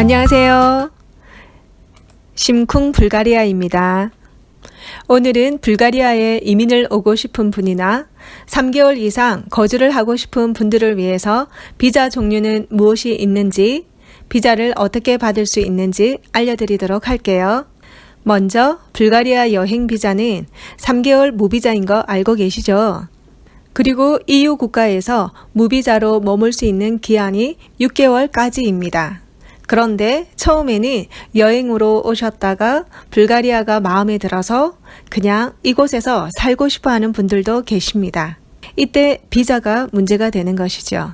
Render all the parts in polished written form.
안녕하세요. 심쿵 불가리아입니다. 오늘은 불가리아에 이민을 오고 싶은 분이나 3개월 이상 거주를 하고 싶은 분들을 위해서 비자 종류는 무엇이 있는지, 비자를 어떻게 받을 수 있는지 알려드리도록 할게요. 먼저 불가리아 여행 비자는 3개월 무비자인 거 알고 계시죠? 그리고 EU 국가에서 무비자로 머물 수 있는 기한이 6개월까지입니다. 그런데 처음에는 여행으로 오셨다가 불가리아가 마음에 들어서 그냥 이곳에서 살고 싶어 하는 분들도 계십니다. 이때 비자가 문제가 되는 것이죠.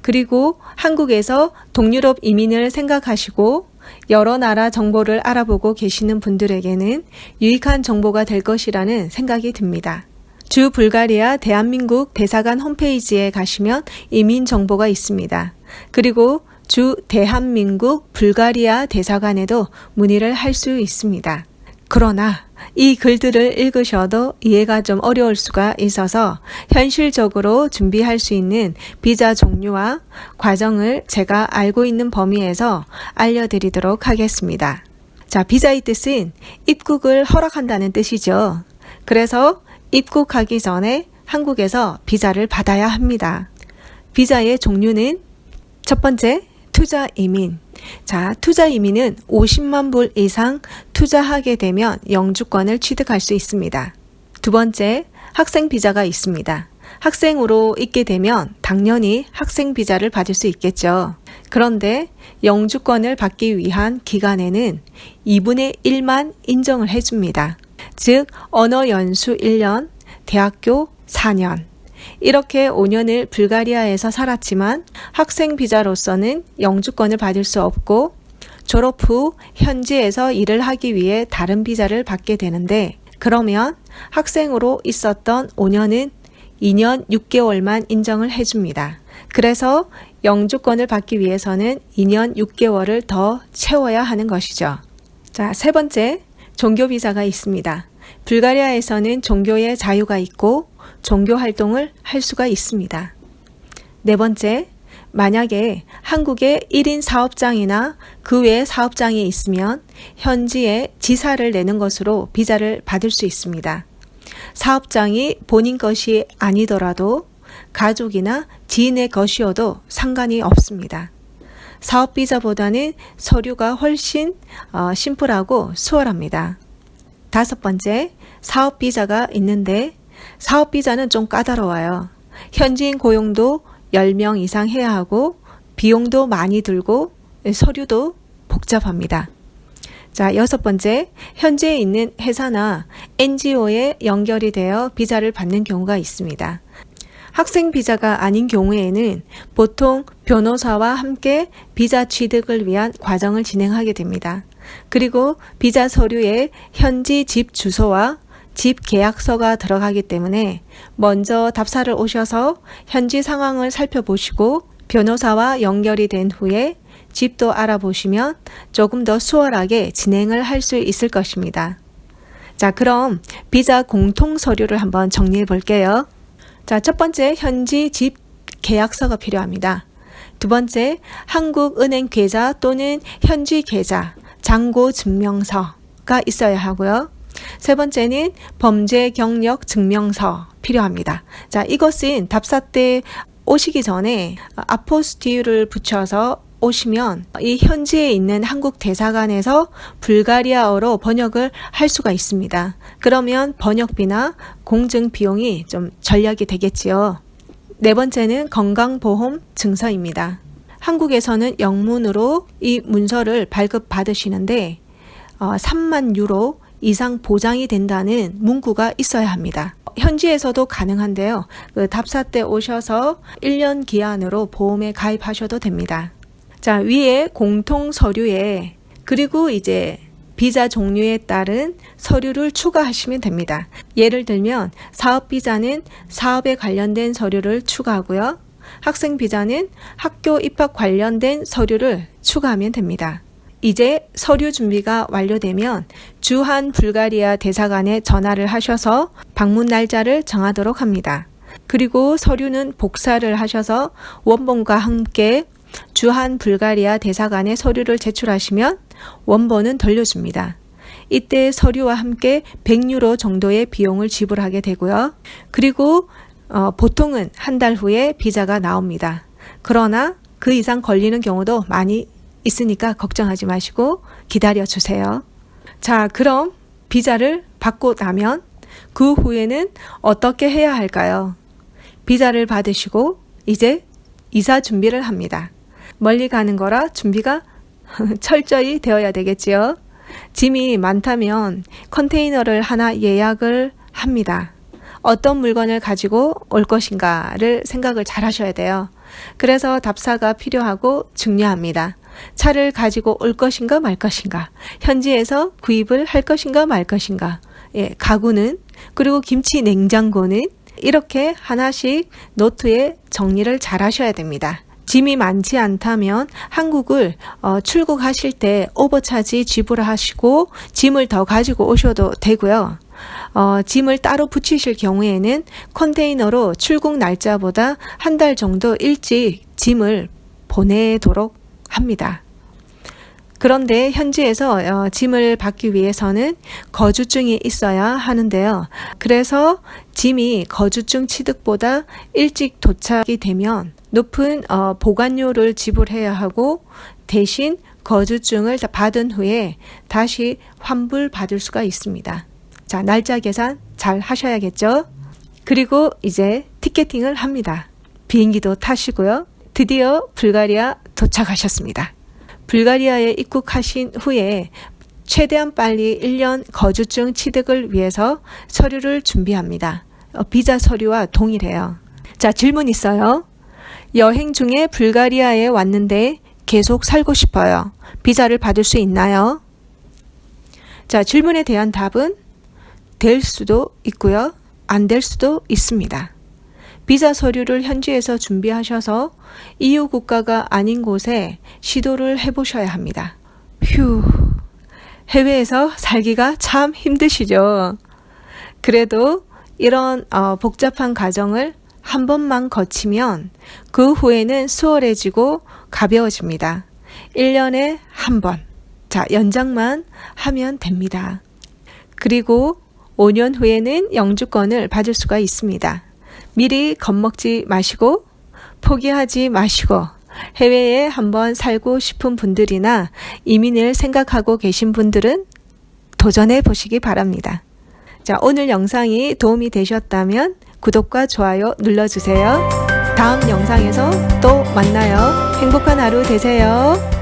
그리고 한국에서 동유럽 이민을 생각하시고 여러 나라 정보를 알아보고 계시는 분들에게는 유익한 정보가 될 것이라는 생각이 듭니다. 주 불가리아 대한민국 대사관 홈페이지에 가시면 이민 정보가 있습니다. 그리고 주 대한민국 불가리아 대사관에도 문의를 할 수 있습니다. 그러나 이 글들을 읽으셔도 이해가 좀 어려울 수가 있어서 현실적으로 준비할 수 있는 비자 종류와 과정을 제가 알고 있는 범위에서 알려드리도록 하겠습니다. 자, 비자의 뜻은 입국을 허락한다는 뜻이죠. 그래서 입국하기 전에 한국에서 비자를 받아야 합니다. 비자의 종류는 첫 번째, 투자 이민. 자, 투자 이민은 50만 불 이상 투자하게 되면 영주권을 취득할 수 있습니다. 두 번째, 학생 비자가 있습니다. 학생으로 있게 되면 당연히 학생 비자를 받을 수 있겠죠. 그런데 영주권을 받기 위한 기간에는 2분의 1만 인정을 해줍니다. 즉, 언어 연수 1년, 대학교 4년. 이렇게 5년을 불가리아에서 살았지만 학생 비자로서는 영주권을 받을 수 없고 졸업 후 현지에서 일을 하기 위해 다른 비자를 받게 되는데, 그러면 학생으로 있었던 5년은 2년 6개월만 인정을 해줍니다. 그래서 영주권을 받기 위해서는 2년 6개월을 더 채워야 하는 것이죠. 자, 세 번째, 종교 비자가 있습니다. 불가리아에서는 종교의 자유가 있고 종교 활동을 할 수가 있습니다. 네 번째, 만약에 한국에 1인 사업장이나 그 외 사업장이 있으면 현지에 지사를 내는 것으로 비자를 받을 수 있습니다. 사업장이 본인 것이 아니더라도 가족이나 지인의 것이어도 상관이 없습니다. 사업 비자보다는 서류가 훨씬 심플하고 수월합니다. 다섯 번째, 사업 비자가 있는데 사업 비자는 좀 까다로워요. 현지인 고용도 10명 이상 해야 하고 비용도 많이 들고 서류도 복잡합니다. 자, 여섯 번째, 현지에 있는 회사나 NGO에 연결이 되어 비자를 받는 경우가 있습니다. 학생 비자가 아닌 경우에는 보통 변호사와 함께 비자 취득을 위한 과정을 진행하게 됩니다. 그리고 비자 서류에 현지 집 주소와 집 계약서가 들어가기 때문에 먼저 답사를 오셔서 현지 상황을 살펴보시고 변호사와 연결이 된 후에 집도 알아보시면 조금 더 수월하게 진행을 할 수 있을 것입니다. 자, 그럼 비자 공통 서류를 한번 정리해 볼게요. 자, 첫 번째, 현지 집 계약서가 필요합니다. 두 번째, 한국은행 계좌 또는 현지 계좌, 잔고 증명서가 있어야 하고요. 세 번째는 범죄 경력 증명서 필요합니다. 자, 이것은 답사 때 오시기 전에 아포스티유를 붙여서 오시면 이 현지에 있는 한국 대사관에서 불가리아어로 번역을 할 수가 있습니다. 그러면 번역비나 공증 비용이 좀 절약이 되겠지요. 네 번째는 건강보험 증서입니다. 한국에서는 영문으로 이 문서를 발급받으시는데 3만 유로 이상 보장이 된다는 문구가 있어야 합니다. 현지에서도 가능한데요. 답사 때 오셔서 1년 기한으로 보험에 가입하셔도 됩니다. 자, 위에 공통 서류에 그리고 이제 비자 종류에 따른 서류를 추가하시면 됩니다. 예를 들면 사업 비자는 사업에 관련된 서류를 추가하고요. 학생 비자는 학교 입학 관련된 서류를 추가하면 됩니다. 이제 서류 준비가 완료되면 주한 불가리아 대사관에 전화를 하셔서 방문 날짜를 정하도록 합니다. 그리고 서류는 복사를 하셔서 원본과 함께 주한 불가리아 대사관에 서류를 제출하시면 원본은 돌려줍니다. 이때 서류와 함께 100유로 정도의 비용을 지불하게 되고요. 그리고 보통은 한 달 후에 비자가 나옵니다. 그러나 그 이상 걸리는 경우도 많이 있으니까 걱정하지 마시고 기다려 주세요. 자, 그럼 비자를 받고 나면 그 후에는 어떻게 해야 할까요? 비자를 받으시고 이제 이사 준비를 합니다. 멀리 가는 거라 준비가 철저히 되어야 되겠지요. 짐이 많다면 컨테이너를 하나 예약을 합니다. 어떤 물건을 가지고 올 것인가를 생각을 잘 하셔야 돼요. 그래서 답사가 필요하고 중요합니다. 차를 가지고 올 것인가 말 것인가, 현지에서 구입을 할 것인가 말 것인가, 가구는, 그리고 김치 냉장고는 이렇게 하나씩 노트에 정리를 잘 하셔야 됩니다. 짐이 많지 않다면 한국을 출국하실 때 오버차지 지불하시고 짐을 더 가지고 오셔도 되고요. 짐을 따로 붙이실 경우에는 컨테이너로 출국 날짜보다 한 달 정도 일찍 짐을 보내도록 합니다. 그런데 현지에서 짐을 받기 위해서는 거주증이 있어야 하는데요. 그래서 짐이 거주증 취득보다 일찍 도착이 되면 높은 보관료를 지불해야 하고 대신 거주증을 받은 후에 다시 환불받을 수가 있습니다. 자, 날짜 계산 잘 하셔야겠죠? 그리고 이제 티켓팅을 합니다. 비행기도 타시고요. 드디어 불가리아 도착하셨습니다. 불가리아에 입국하신 후에 최대한 빨리 1년 거주증 취득을 위해서 서류를 준비합니다. 비자 서류와 동일해요. 자, 질문 있어요. 여행 중에 불가리아에 왔는데 계속 살고 싶어요. 비자를 받을 수 있나요? 자, 질문에 대한 답은 될 수도 있고요. 안 될 수도 있습니다. 비자 서류를 현지에서 준비하셔서 EU 국가가 아닌 곳에 시도를 해보셔야 합니다. 휴, 해외에서 살기가 참 힘드시죠? 그래도 이런 복잡한 과정을 한 번만 거치면 그 후에는 수월해지고 가벼워집니다. 1년에 한 번. 자, 연장만 하면 됩니다. 그리고 5년 후에는 영주권을 받을 수가 있습니다. 미리 겁먹지 마시고 포기하지 마시고 해외에 한번 살고 싶은 분들이나 이민을 생각하고 계신 분들은 도전해 보시기 바랍니다. 자, 오늘 영상이 도움이 되셨다면 구독과 좋아요 눌러주세요. 다음 영상에서 또 만나요. 행복한 하루 되세요.